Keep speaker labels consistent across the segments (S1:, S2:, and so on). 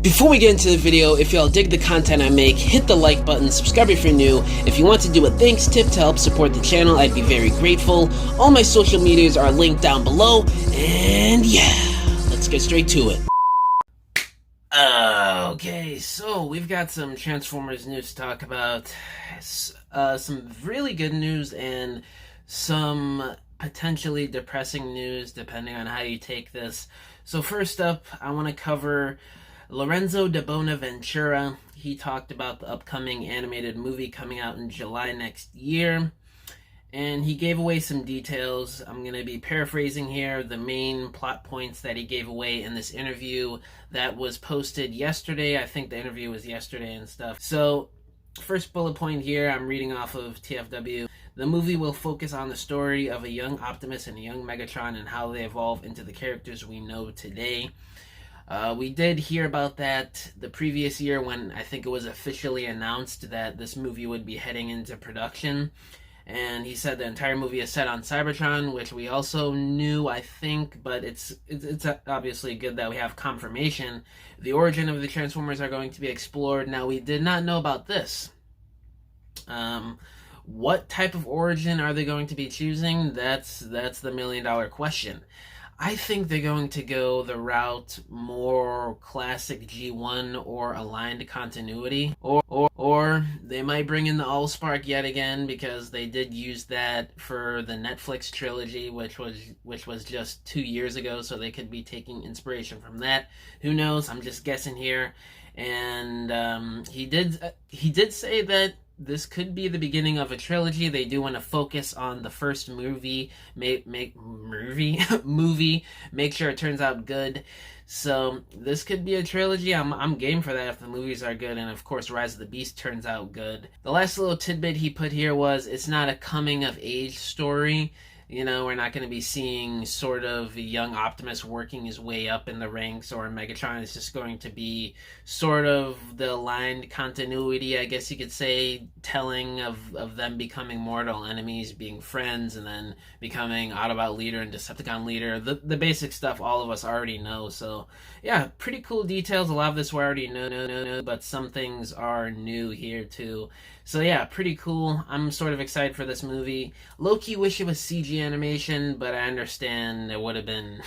S1: Before we get into the video, if y'all dig the content I make, hit the like button, subscribe if you're new. If you want to do a thanks tip to help support the channel, I'd be very grateful. All my social medias are linked down below, and yeah, let's get straight to it. Okay, so we've got some Transformers news to talk about. Some really good news and some potentially depressing news, depending on how you take this. So first up, I want to cover Lorenzo de Bonaventura. He talked about the upcoming animated movie coming out in July next year, and he gave away some details. I'm going to be paraphrasing here the main plot points that he gave away in this interview that was posted yesterday. I think the interview was yesterday and stuff. So, first bullet point here, I'm reading off of TFW. The movie will focus on the story of a young Optimus and a young Megatron and how they evolve into the characters we know today. We did hear about that the previous year when I think it was officially announced that this movie would be heading into production. And he said the entire movie is set on Cybertron, which we also knew, I think, but it's obviously good that we have confirmation. The origin of the Transformers are going to be explored. Now, we did not know about this. What type of origin are they going to be choosing? That's the million-dollar question. I think they're going to go the route more classic G1 or aligned continuity, or they might bring in the Allspark yet again, because they did use that for the Netflix trilogy, which was just 2 years ago, so they could be taking inspiration from that. Who knows? I'm just guessing here. And he did say that this could be the beginning of a trilogy. They do want to focus on the first movie, make sure it turns out good. So this could be a trilogy. I'm game for that if the movies are good, and of course Rise of the Beast turns out good. The last little tidbit he put here was it's not a coming of age story. You know, we're not going to be seeing sort of a young Optimus working his way up in the ranks, or Megatron is just going to be sort of the aligned continuity, I guess you could say, telling of them becoming mortal enemies, being friends, and then becoming Autobot leader and Decepticon leader. The basic stuff all of us already know. So, yeah, pretty cool details. A lot of this we already know, but some things are new here too. So yeah, pretty cool. I'm sort of excited for this movie. Low-key wish it was CG animation, but I understand it would have been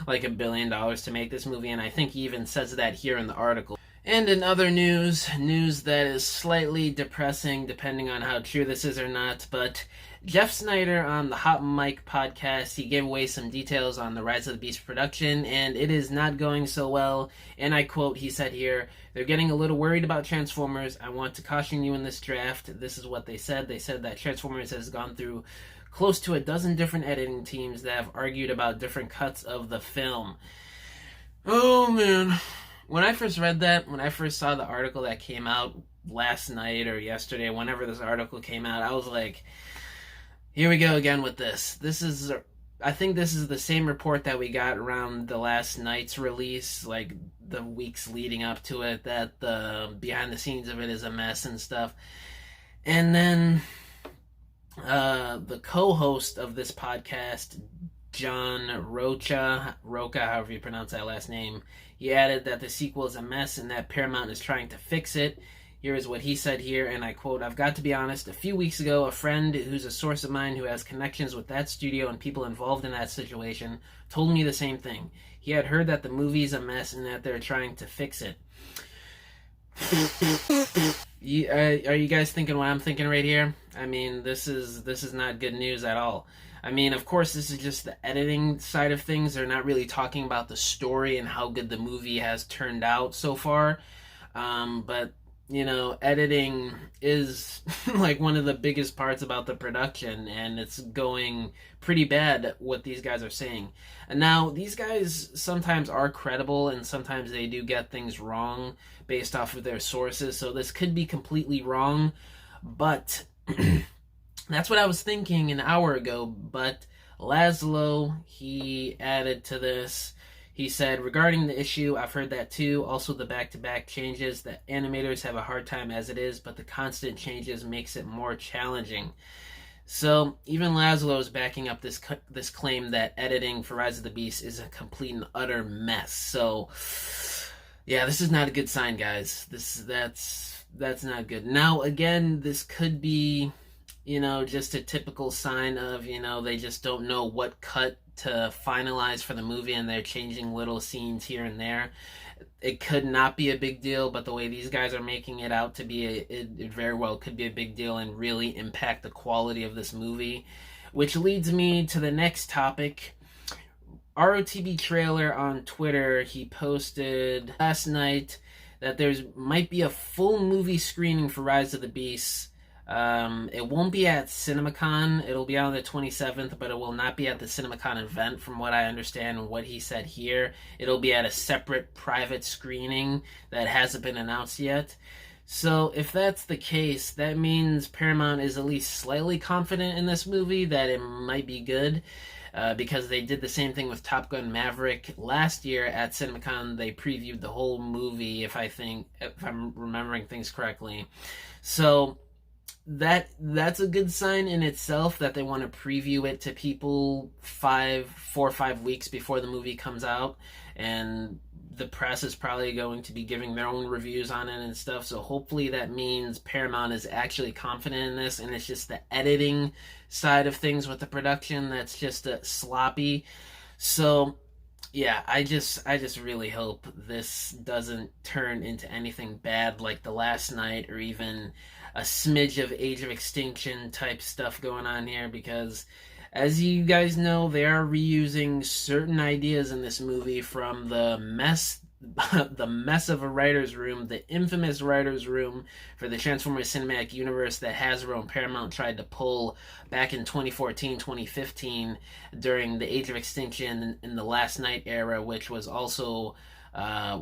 S1: like $1 billion to make this movie, and I think he even says that here in the article. And in other news that is slightly depressing, depending on how true this is or not, but Jeff Snyder on the Hot Mic podcast, he gave away some details on the Rise of the Beast production, and it is not going so well. And I quote, he said here, "They're getting a little worried about Transformers. I want to caution you in this draft." This is what they said. They said that Transformers has gone through close to a dozen different editing teams that have argued about different cuts of the film. Oh, man. When I first read that, when I first saw the article that came out last night or yesterday, whenever this article came out, I was like, here we go again with this. I think this is the same report that we got around the last night's release, like the weeks leading up to it, that the behind the scenes of it is a mess and stuff. And then the co-host of this podcast, John Rocha, however you pronounce that last name, he added that the sequel is a mess and that Paramount is trying to fix it. Here is what he said here, and I quote, "I've got to be honest, a few weeks ago, a friend who's a source of mine who has connections with that studio and people involved in that situation told me the same thing. He had heard that the movie's a mess and that they're trying to fix it." Are you guys thinking what I'm thinking right here? I mean, this is not good news at all. I mean, of course, this is just the editing side of things. They're not really talking about the story and how good the movie has turned out so far. But you know, editing is like one of the biggest parts about the production, and it's going pretty bad what these guys are saying. And now, these guys sometimes are credible, and sometimes they do get things wrong based off of their sources, so this could be completely wrong, but that's what I was thinking an hour ago. But Laszlo, he added to this. He said, "Regarding the issue, I've heard that too. Also, the back-to-back changes, the animators have a hard time as it is, but the constant changes makes it more challenging." So, even Laszlo is backing up this claim that editing for Rise of the Beast is a complete and utter mess. So, Yeah, this is not a good sign, guys. That's not good. Now, again, this could be, just a typical sign of, they just don't know what cut to finalize for the movie and they're changing little scenes here and there. It could not be a big deal, but the way these guys are making it out to be, it very well could be a big deal and really impact the quality of this movie. Which leads me to the next topic. ROTB trailer on Twitter, he posted last night that there's might be a full movie screening for Rise of the Beasts. It won't be at CinemaCon. It'll be on the 27th, but it will not be at the CinemaCon event, from what I understand and what he said here. It'll be at a separate private screening that hasn't been announced yet. So if that's the case, that means Paramount is at least slightly confident in this movie that it might be good. Because they did the same thing with Top Gun Maverick last year at CinemaCon. They previewed the whole movie, if I'm remembering things correctly. So that's a good sign in itself that they want to preview it to people 4 or 5 weeks before the movie comes out, and the press is probably going to be giving their own reviews on it and stuff. So hopefully that means Paramount is actually confident in this, and it's just the editing side of things with the production that's just sloppy. So yeah, I just really hope this doesn't turn into anything bad like The Last Night, or even a smidge of Age of Extinction type stuff going on here, because as you guys know, they are reusing certain ideas in this movie from the mess of a writer's room, the infamous writer's room for the Transformers Cinematic Universe that Hasbro and Paramount tried to pull back in 2014, 2015 during the Age of Extinction and the Last Night era, which was also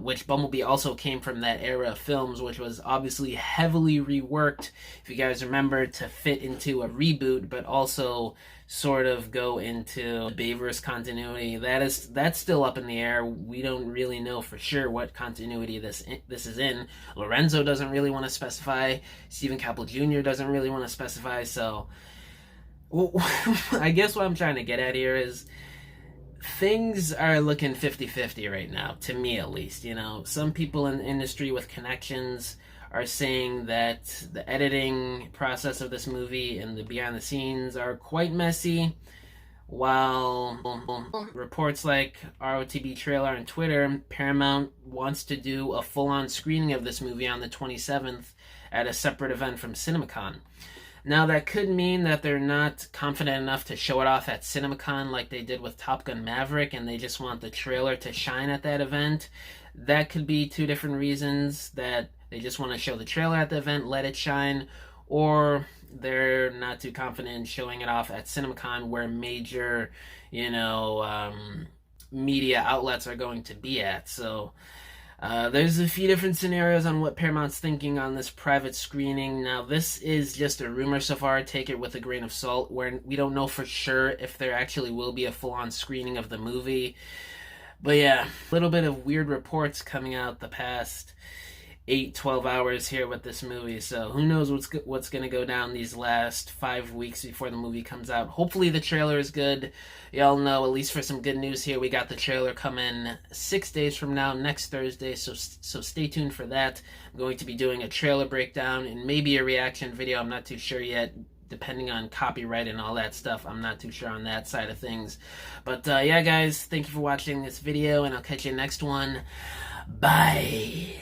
S1: which Bumblebee also came from that era of films, which was obviously heavily reworked, if you guys remember, to fit into a reboot, but also sort of go into the Bayverse continuity. That's still up in the air. We don't really know for sure what continuity this is in. Lorenzo doesn't really want to specify. Stephen Caple Jr. doesn't really want to specify. So, well, I guess what I'm trying to get at here is, things are looking 50-50 right now, to me at least. Some people in the industry with connections are saying that the editing process of this movie and the behind the scenes are quite messy, while reports like ROTB trailer on Twitter, Paramount wants to do a full-on screening of this movie on the 27th at a separate event from CinemaCon. Now, that could mean that they're not confident enough to show it off at CinemaCon like they did with Top Gun Maverick, and they just want the trailer to shine at that event. That could be two different reasons, that they just want to show the trailer at the event, let it shine, or they're not too confident in showing it off at CinemaCon, where major, media outlets are going to be at. So there's a few different scenarios on what Paramount's thinking on this private screening. Now, this is just a rumor so far. Take it with a grain of salt, where we don't know for sure if there actually will be a full-on screening of the movie. But yeah, a little bit of weird reports coming out the past 8-12 hours here with this movie. So who knows what's going to go down these last 5 weeks before the movie comes out. Hopefully the trailer is good. Y'all know, at least for some good news here, we got the trailer coming 6 days from now, next Thursday. So stay tuned for that. I'm going to be doing a trailer breakdown and maybe a reaction video. I'm not too sure yet, depending on copyright and all that stuff. I'm not too sure on that side of things. But yeah, guys, thank you for watching this video, and I'll catch you next one. Bye.